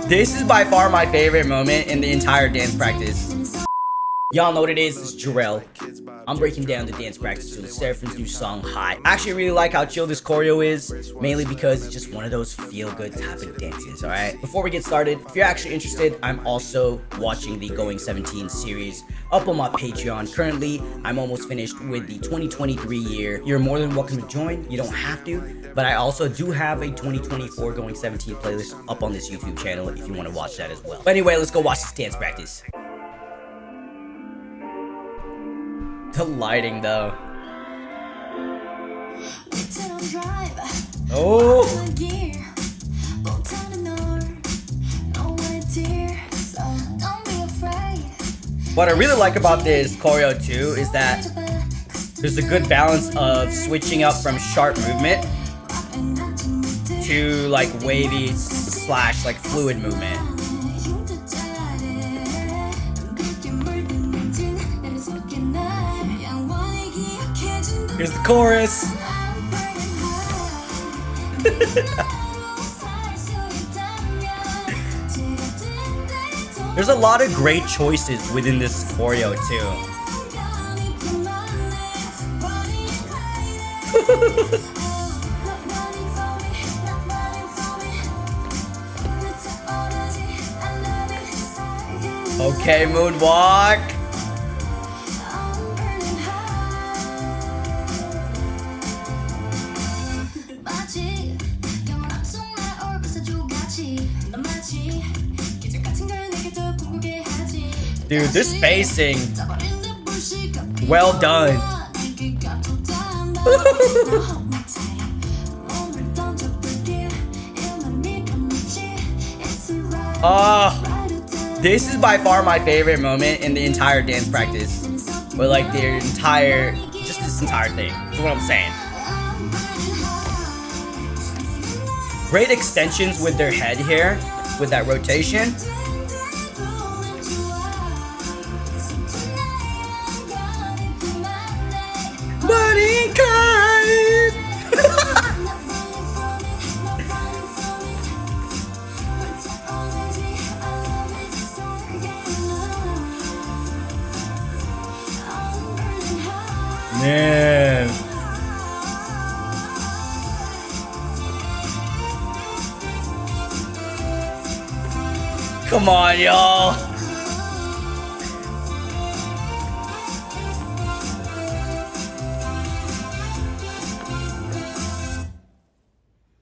This is by far my favorite moment in the entire dance practice. Y'all know what it is, it's Jarrell. I'm breaking down the dance practice to SSERAFIM's new song, High. I actually really like how chill this choreo is, mainly because it's just one of those feel-good type of dances, alright? Before we get started, if you're actually interested, I'm also watching the Going 17 series up on my Patreon. Currently, I'm almost finished with the 2023 year. You're more than welcome to join, you don't have to, but I also do have a 2024 Going 17 playlist up on this YouTube channel if you want to watch that as well. But anyway, let's go watch this dance practice. The lighting though. Oh! What I really like about this choreo too is that there's a good balance of switching up from sharp movement to like wavy / like fluid movement. Here's the chorus. There's a lot of great choices within this choreo too. Okay, moonwalk. Dude, this spacing, well done. This is by far my favorite moment in the entire dance practice. Or like the entire, just this entire thing, is what I'm saying. Great extensions with their head here, with that rotation. Man. Come on, y'all.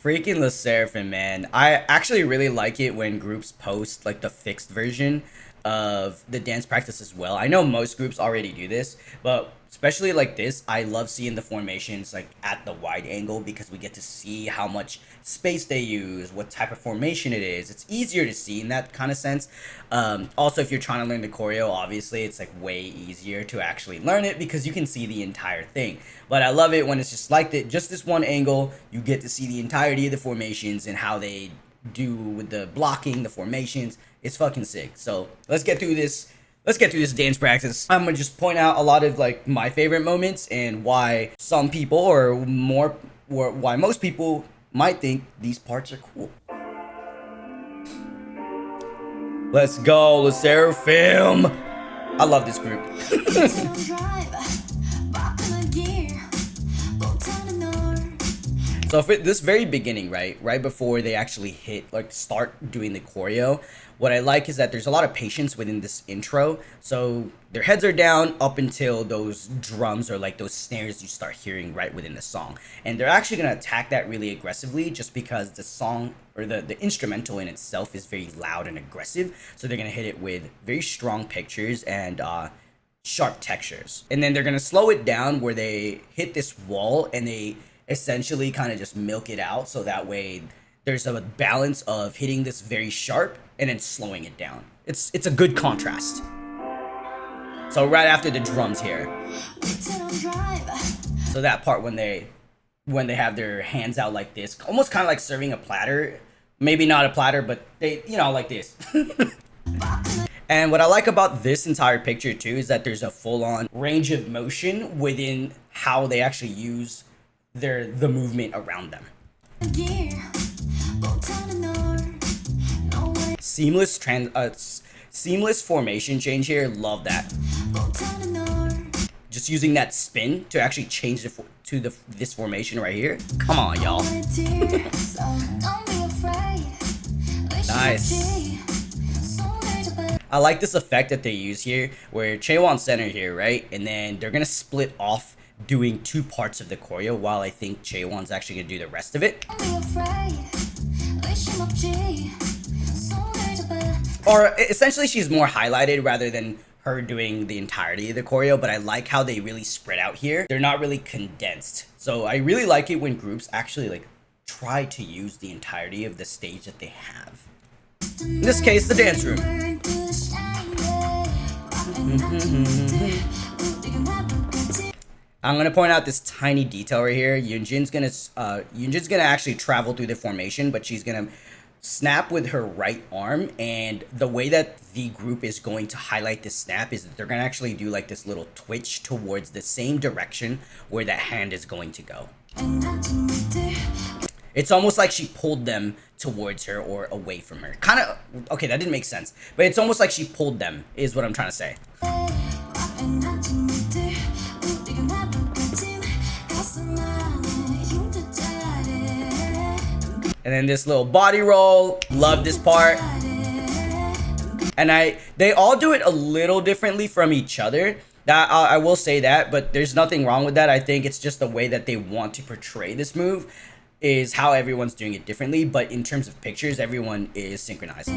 Freaking 르세라핌, man. I actually really like it when groups post like the fixed version of the dance practice as well. I know most groups already do this, but especially like this, I love seeing the formations like at the wide angle because we get to see how much space they use, what type of formation it is. It's easier to see in that kind of sense. Also, if you're trying to learn the choreo, obviously it's like way easier to actually learn it because you can see the entire thing. But I love it when it's just like that, just this one angle, you get to see the entirety of the formations and how they do with the blocking, the formations. It's fucking sick. So let's get through this. Let's get through this dance practice. I'm gonna just point out a lot of like my favorite moments and why some people or why most people might think these parts are cool. Let's go, 르세라핌. I love this group. So for this very beginning, right before they actually hit, like start doing the choreo, what I like is that there's a lot of patience within this intro. So their heads are down up until those drums or like those snares you start hearing right within the song. And they're actually going to attack that really aggressively just because the song or the instrumental in itself is very loud and aggressive. So they're going to hit it with very strong pictures and sharp textures. And then they're going to slow it down where they hit this wall and they essentially kind of just milk it out, so that way there's a balance of hitting this very sharp and then slowing it down. It's a good contrast. So right after the drums here, so that part when they have their hands out like this, almost kind of like serving a platter, maybe not a platter, but they, you know, like this. And what I like about this entire picture too is that there's a full-on range of motion within how they actually use the movement around them. seamless formation change here. Love that. Just using that spin to actually change this formation right here. Come on, y'all. Nice. I like this effect that they use here, where Chaewon's center here, right? And then they're gonna split off doing two parts of the choreo, while I think Chaewon's actually gonna do the rest of it. Or essentially, she's more highlighted rather than her doing the entirety of the choreo, but I like how they really spread out here. They're not really condensed. So I really like it when groups actually like try to use the entirety of the stage that they have. In this case, the dance room. I'm gonna point out this tiny detail right here. Yunjin's gonna actually travel through the formation, but she's gonna snap with her right arm, and the way that the group is going to highlight this snap is that they're gonna actually do like this little twitch towards the same direction where that hand is going to go. It's almost like she pulled them towards her or away from her. Kind of, okay, that didn't make sense, but it's almost like she pulled them, is what I'm trying to say. And then this little body roll, love this part. And they all do it a little differently from each other. That I will say that, but there's nothing wrong with that. I think it's just the way that they want to portray this move is how everyone's doing it differently, but in terms of pictures, everyone is synchronized.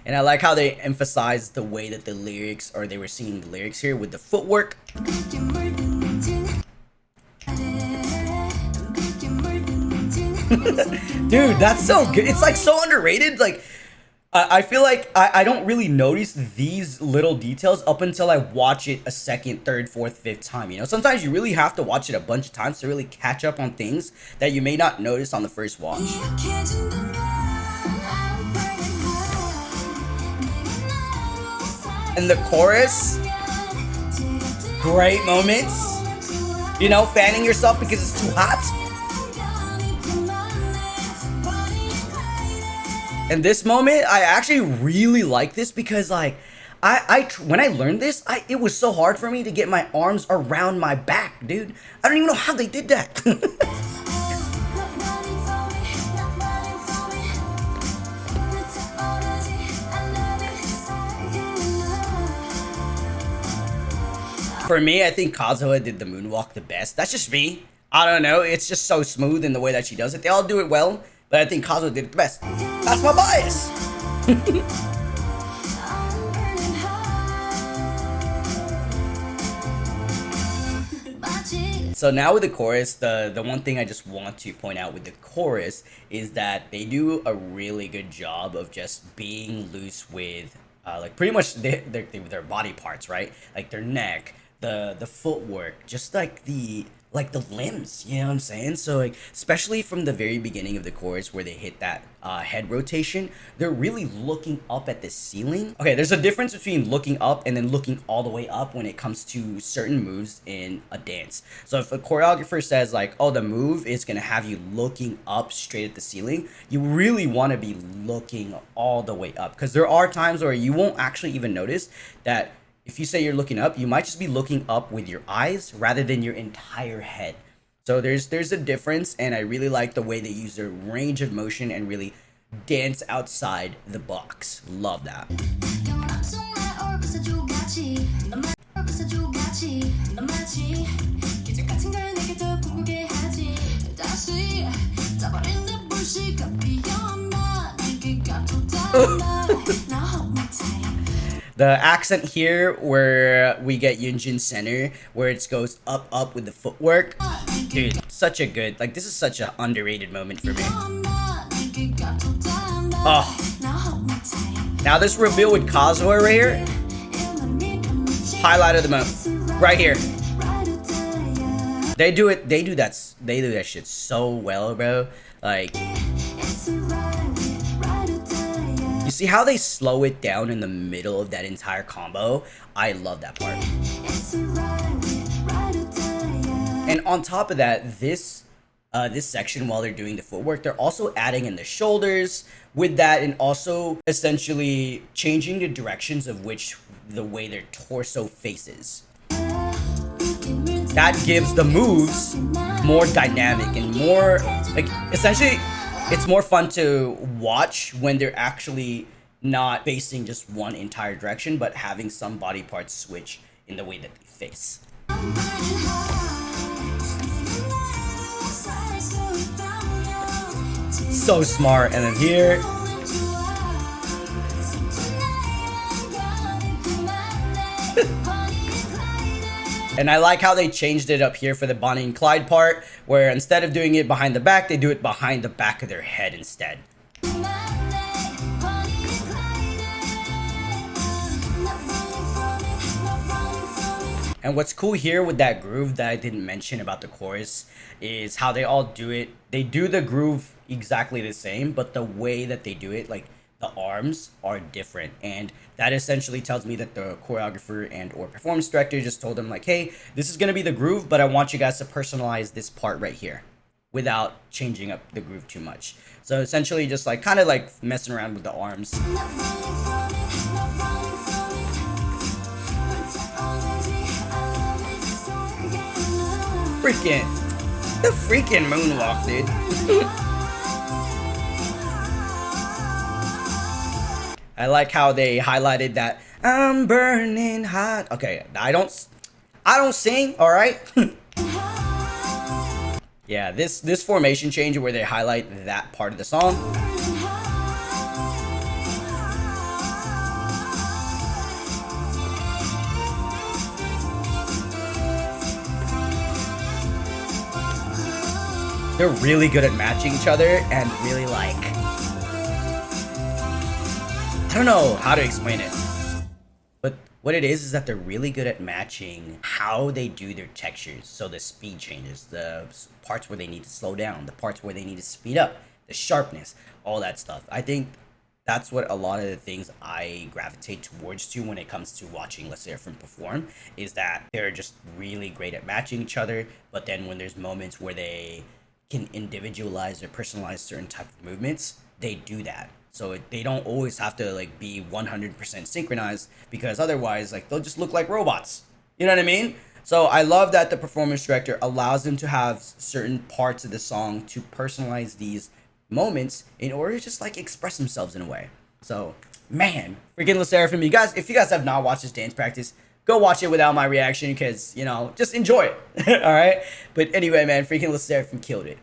And I like how they emphasize the way that the lyrics, or they were singing the lyrics here with the footwork. Dude, that's so good. It's like so underrated. Like, I feel like I don't really notice these little details up until I watch it a second, third, fourth, fifth time. You know, sometimes you really have to watch it a bunch of times to really catch up on things that you may not notice on the first watch. And the chorus, great moments. You know, fanning yourself because it's too hot. And this moment, I actually really like this because, like, when I learned this, it was so hard for me to get my arms around my back, dude. I don't even know how they did that. For me, I think Kazuha did the moonwalk the best. That's just me. I don't know. It's just so smooth in the way that she does it. They all do it well, but I think Kazuha did it the best. That's my bias. So now with the chorus, the one thing I just want to point out with the chorus is that they do a really good job of just being loose with like pretty much their body parts, right? Like their neck, the footwork, just like the limbs, you know what I'm saying? So like, especially from the very beginning of the chorus where they hit that head rotation, they're really looking up at the ceiling. Okay, there's a difference between looking up and then looking all the way up when it comes to certain moves in a dance. So if a choreographer says like, oh, the move is gonna have you looking up straight at the ceiling, you really wanna be looking all the way up, because there are times where you won't actually even notice that. If you say you're looking up, you might just be looking up with your eyes rather than your entire head. So there's a difference, and I really like the way they use their range of motion and really dance outside the box. Love that. The accent here where we get Yunjin's center, where it goes up with the footwork. Dude, such a good, like, this is such an underrated moment for me. Oh. Now this reveal with Kazuha right here. Highlight of the moment. Right here. They do that shit so well, bro. Like, you see how they slow it down in the middle of that entire combo? I love that part. And on top of that, this this section while they're doing the footwork, they're also adding in the shoulders with that, and also essentially changing the directions of which the way their torso faces. That gives the moves more dynamic and more, like, essentially it's more fun to watch when they're actually not facing just one entire direction, but having some body parts switch in the way that they face. So smart. And then here, and I like how they changed it up here for the Bonnie and Clyde part, where instead of doing it behind the back, they do it behind the back of their head instead. And what's cool here with that groove that I didn't mention about the chorus is how they all do it. They do the groove exactly the same, but the way that they do it, like the arms are different. And that essentially tells me that the choreographer and or performance director just told them like, hey, this is going to be the groove, but I want you guys to personalize this part right here without changing up the groove too much. So essentially just like kind of like messing around with the arms. The freaking moonwalk, dude. I like how they highlighted that I'm burning hot. Okay, I don't sing, all right? Yeah, this formation change where they highlight that part of the song. They're really good at matching each other and really like, I don't know how to explain it, but what it is that they're really good at matching how they do their textures. So the speed changes, the parts where they need to slow down, the parts where they need to speed up, the sharpness, all that stuff. I think that's what a lot of the things I gravitate towards to when it comes to watching 르세라핌 perform, is that they're just really great at matching each other. But then when there's moments where they can individualize or personalize certain type of movements, they do that. So they don't always have to like be 100% synchronized, because otherwise like they'll just look like robots. You know what I mean? So I love that the performance director allows them to have certain parts of the song to personalize these moments in order to just like express themselves in a way. So man, freaking 르세라핌, you guys, if you guys have not watched this dance practice, go watch it without my reaction, because, you know, just enjoy it. All right. But anyway, man, freaking 르세라핌 killed it.